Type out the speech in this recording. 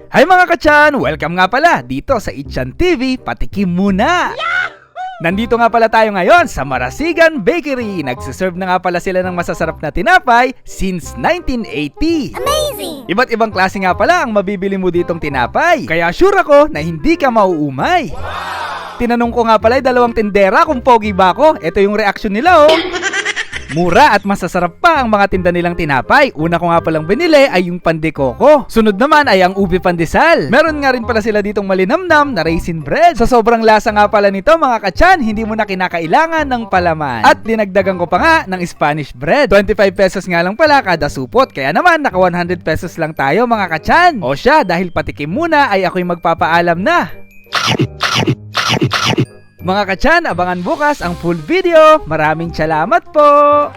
Hi mga kachan! Welcome nga pala dito sa Itchan TV, patikim muna! Nandito nga pala tayo ngayon sa Marasigan Bakery. Nagsiserve na nga pala sila ng masasarap na tinapay since 1980. Amazing! Iba't ibang klase nga pala ang mabibili mo ditong tinapay. Kaya sure ako na hindi ka mauumay. Tinanong ko nga pala dalawang tindera kung pogi ba ako. Ito yung reaksyon nila oh. Mura at masasarap pa ang mga tinda nilang tinapay. Una ko nga palang binili ay yung pandekoko. Sunod naman ay ang ubi pandesal. Meron nga rin pala sila ditong malinamnam na raisin bread. Sa sobrang lasa nga pala nito mga kachan, hindi mo na kinakailangan ng palaman. At dinagdagan ko pa nga ng Spanish bread. 25 pesos nga lang pala kada supot. Kaya naman naka 100 pesos lang tayo mga kachan. O siya, dahil patikim muna ay ako'y magpapaalam na. Mga kachan, abangan bukas ang full video. Maraming salamat po!